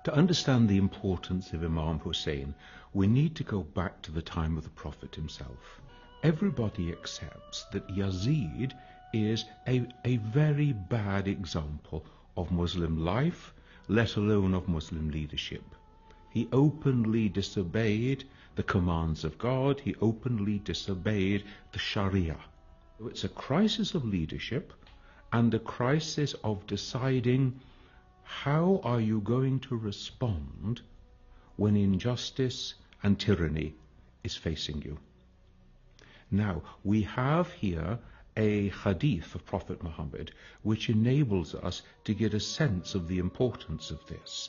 To understand the importance of Imam Hussain, we need to go back to the time of the Prophet himself. Everybody accepts that Yazid is a very bad example of Muslim life, let alone of Muslim leadership. He openly disobeyed the commands of God, he openly disobeyed the Sharia. It's a crisis of leadership and a crisis of deciding how are you going to respond when injustice and tyranny is facing you. Now, we have here a hadith of Prophet Muhammad which enables us to get a sense of the importance of this.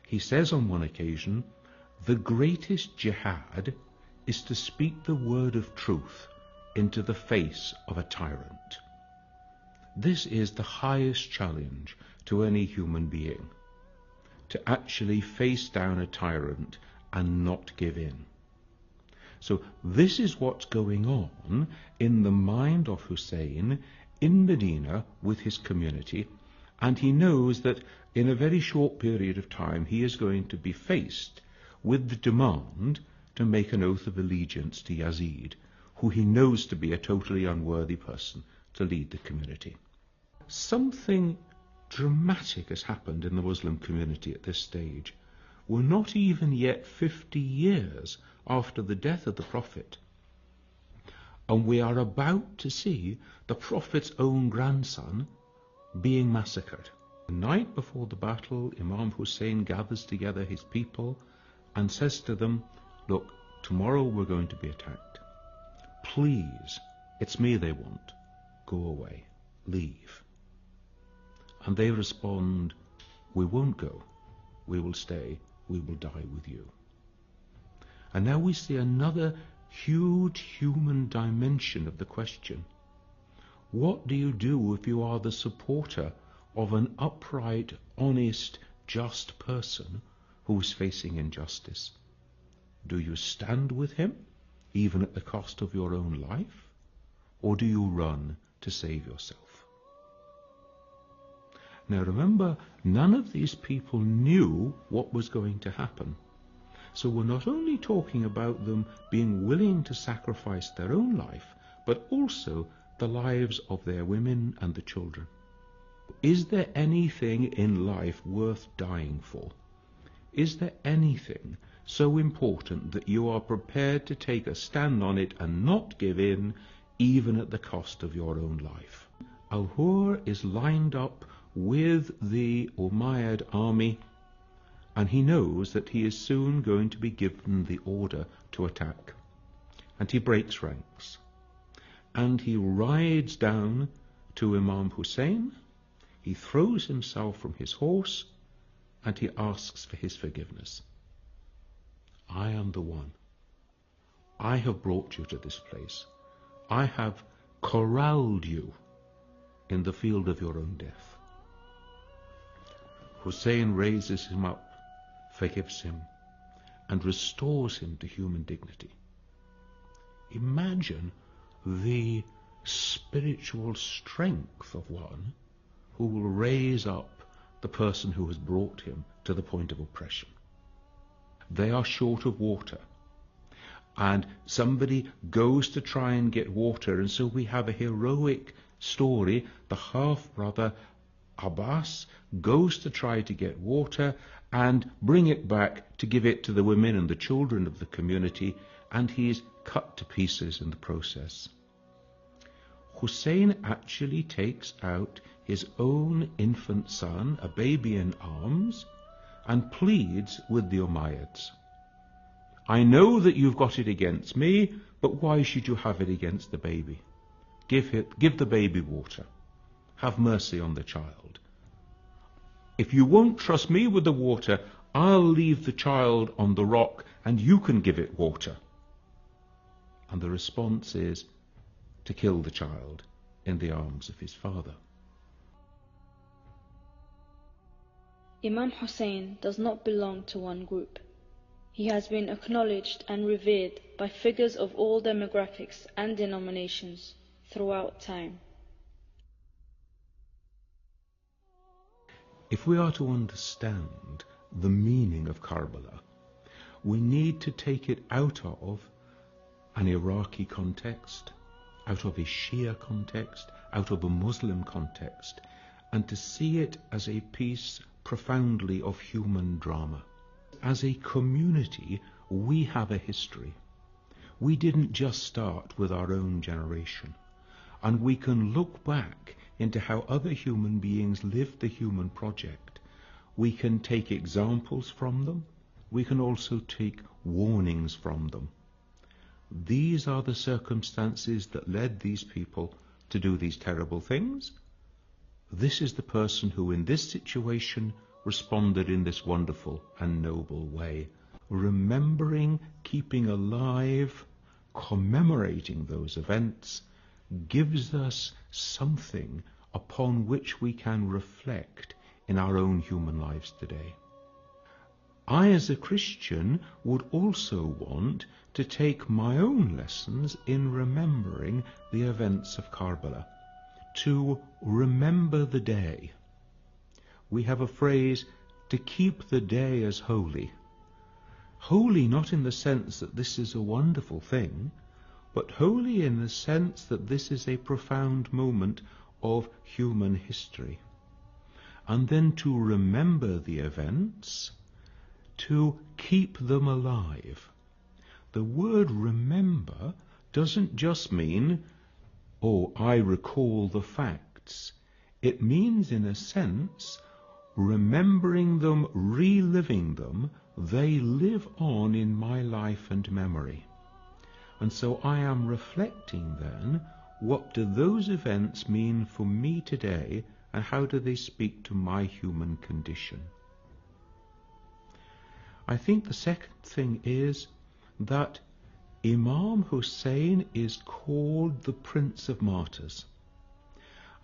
He says on one occasion, the greatest jihad is to speak the word of truth into the face of a tyrant. This is the highest challenge to any human being, to actually face down a tyrant and not give in. So this is what's going on in the mind of Hussein in Medina with his community, and he knows that in a very short period of time he is going to be faced with the demand to make an oath of allegiance to Yazid, who he knows to be a totally unworthy person to lead the community. Something dramatic has happened in the Muslim community at this stage. We're not even yet 50 years after the death of the Prophet, and we are about to see the Prophet's own grandson being massacred. The night before the battle, Imam Hussain gathers together his people and says to them, look, tomorrow we're going to be attacked. Please, it's me they want. Go away. Leave. And they respond, we won't go. We will stay. We will die with you. And now we see another huge human dimension of the question. What do you do if you are the supporter of an upright, honest, just person who is facing injustice? Do you stand with him, even at the cost of your own life? Or do you run to save yourself? Now remember, none of these people knew what was going to happen. So we're not only talking about them being willing to sacrifice their own life, but also the lives of their women and the children. Is there anything in life worth dying for? Is there anything so important that you are prepared to take a stand on it and not give in, even at the cost of your own life? Al-Hur is lined up with the Umayyad army, and he knows that he is soon going to be given the order to attack. And he breaks ranks. And he rides down to Imam Hussain, he throws himself from his horse, and he asks for his forgiveness. I am the one. I have brought you to this place. I have corralled you in the field of your own death. Hussein raises him up, forgives him, and restores him to human dignity. Imagine the spiritual strength of one who will raise up the person who has brought him to the point of oppression. They are short of water, and somebody goes to try and get water, and so we have a heroic story. The half-brother Abbas goes to try to get water and bring it back to give it to the women and the children of the community, and he is cut to pieces in the process. Hussein actually takes out his own infant son, a baby in arms, and pleads with the Umayyads. I know that you've got it against me, but why should you have it against the baby? Give the baby water. Have mercy on the child. If you won't trust me with the water, I'll leave the child on the rock and you can give it water. And the response is to kill the child in the arms of his father. Imam Hussain does not belong to one group. He has been acknowledged and revered by figures of all demographics and denominations throughout time. If we are to understand the meaning of Karbala. We need to take it out of an Iraqi context, out of a Shia context, out of a Muslim context, and to see it as a piece profoundly of human drama. As a community, we have a history. We didn't just start with our own generation, and we can look back into how other human beings lived the human project. We can take examples from them. We can also take warnings from them. These are the circumstances that led these people to do these terrible things. This is the person who in this situation responded in this wonderful and noble way. Remembering, keeping alive, commemorating those events gives us something upon which we can reflect in our own human lives today. I, as a Christian, would also want to take my own lessons in remembering the events of Karbala, to remember the day. We have a phrase, to keep the day as holy. Holy not in the sense that this is a wonderful thing, but holy in the sense that this is a profound moment of human history. And then to remember the events, to keep them alive. The word remember doesn't just mean, oh, I recall the facts. It means, in a sense, remembering them, reliving them. They live on in my life and memory. And so I am reflecting then, what do those events mean for me today, and how do they speak to my human condition? I think the second thing is that Imam Hussain is called the Prince of Martyrs.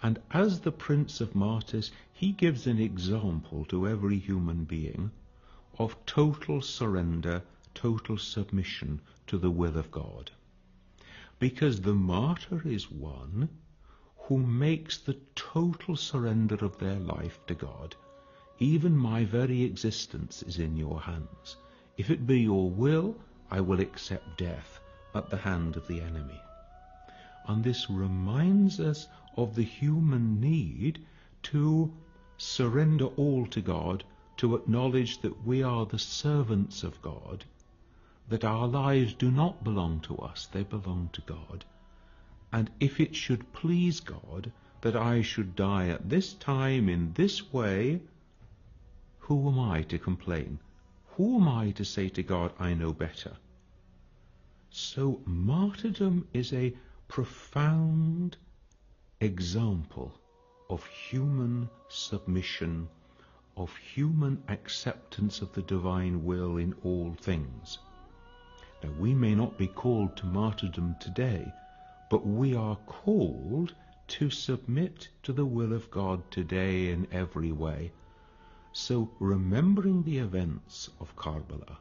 And as the Prince of Martyrs, he gives an example to every human being of total surrender, total submission to the will of God. Because the martyr is one who makes the total surrender of their life to God. Even my very existence is in your hands. If it be your will, I will accept death at the hand of the enemy. And this reminds us of the human need to surrender all to God, to acknowledge that we are the servants of God, that our lives do not belong to us, they belong to God. And if it should please God that I should die at this time in this way, who am I to complain? Who am I to say to God, I know better? So martyrdom is a profound example of human submission, of human acceptance of the divine will in all things. Now, we may not be called to martyrdom today, but we are called to submit to the will of God today in every way. So remembering the events of Karbala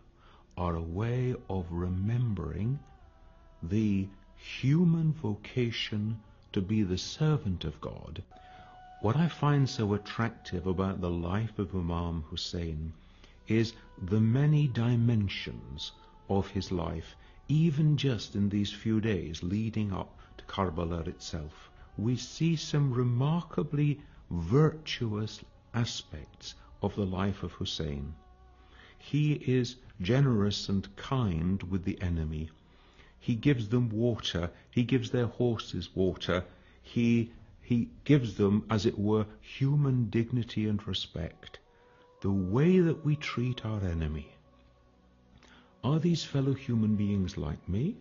are a way of remembering the human vocation to be the servant of God. What I find so attractive about the life of Imam Hussain is the many dimensions of his life, even just in these few days leading up to Karbala itself. We see some remarkably virtuous aspects of the life of Hussain. He is generous and kind with the enemy. He gives them water. He gives their horses water. He gives them, as it were, human dignity and respect. The way that we treat our enemy. Are these fellow human beings like me?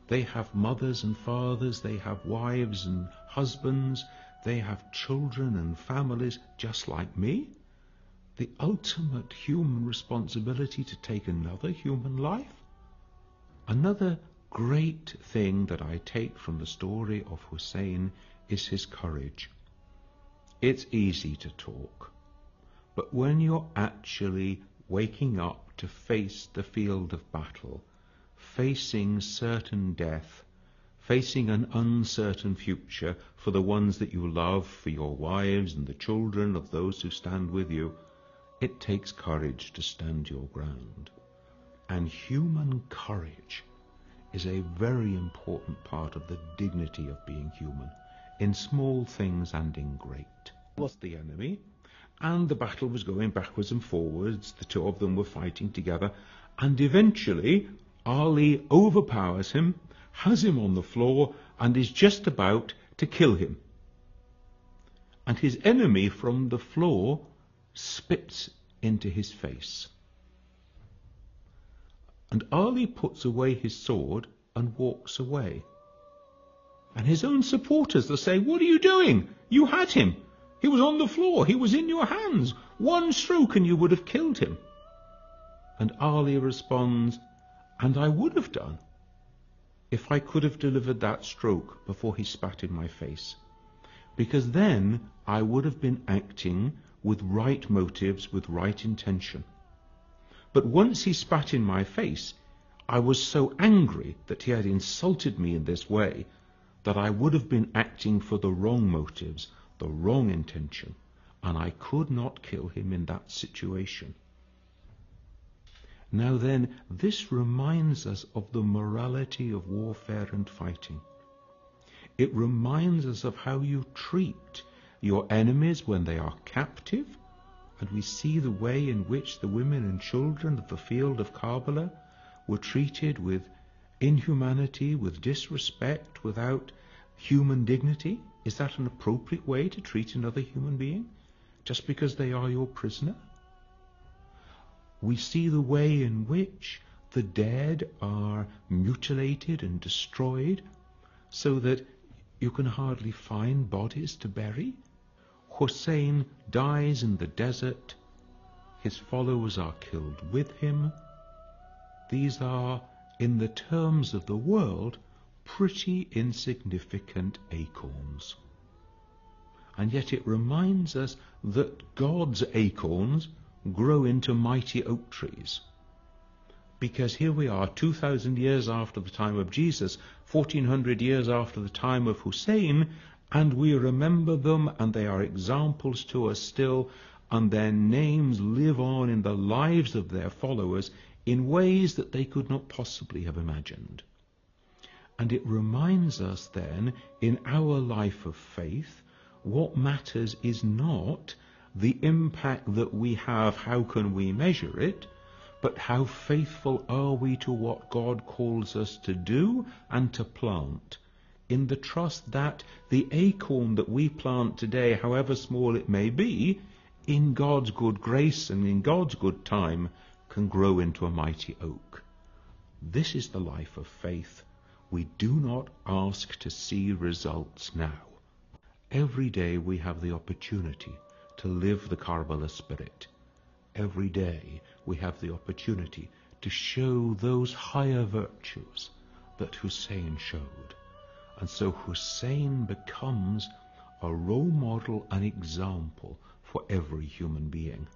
They have mothers and fathers, they have wives and husbands, they have children and families just like me. The ultimate human responsibility to take another human life. Another great thing that I take from the story of Hussain is his courage. It's easy to talk, but when you're actually waking up to face the field of battle, facing certain death, facing an uncertain future for the ones that you love, for your wives and the children of those who stand with you, It takes courage to stand your ground. And human courage is a very important part of the dignity of being human, in small things and in great. Was the enemy, and the battle was going backwards and forwards. The two of them were fighting together, and eventually Ali overpowers him, has him on the floor, and is just about to kill him. And his enemy from the floor spits into his face. And Ali puts away his sword and walks away. And his own supporters, they say, "What are you doing? You had him. He was on the floor. He was in your hands. One stroke and you would have killed him." And Ali responds, "And I would have done if I could have delivered that stroke before he spat in my face. Because then I would have been acting with right motives, with right intention. But once he spat in my face, I was so angry that he had insulted me in this way that I would have been acting for the wrong motives, the wrong intention, and I could not kill him in that situation." Now then, this reminds us of the morality of warfare and fighting. It reminds us of how you treat your enemies when they are captive, and we see the way in which the women and children of the field of Karbala were treated with inhumanity, with disrespect, without human dignity. Is that an appropriate way to treat another human being, just because they are your prisoner? We see the way in which the dead are mutilated and destroyed so that you can hardly find bodies to bury. Hussein dies in the desert. His followers are killed with him. These are, in the terms of the world, pretty insignificant acorns. And yet it reminds us that God's acorns grow into mighty oak trees. Because here we are 2,000 years after the time of Jesus, 1,400 years after the time of Hussein, and we remember them, and they are examples to us still, and their names live on in the lives of their followers in ways that they could not possibly have imagined. And it reminds us then, in our life of faith, what matters is not the impact that we have, how can we measure it, but how faithful are we to what God calls us to do and to plant, in the trust that the acorn that we plant today, however small it may be, in God's good grace and in God's good time, can grow into a mighty oak. This is the life of faith. We do not ask to see results now. Every day we have the opportunity to live the Karbala spirit. Every day we have the opportunity to show those higher virtues that Hussein showed. And so Hussein becomes a role model, an example for every human being.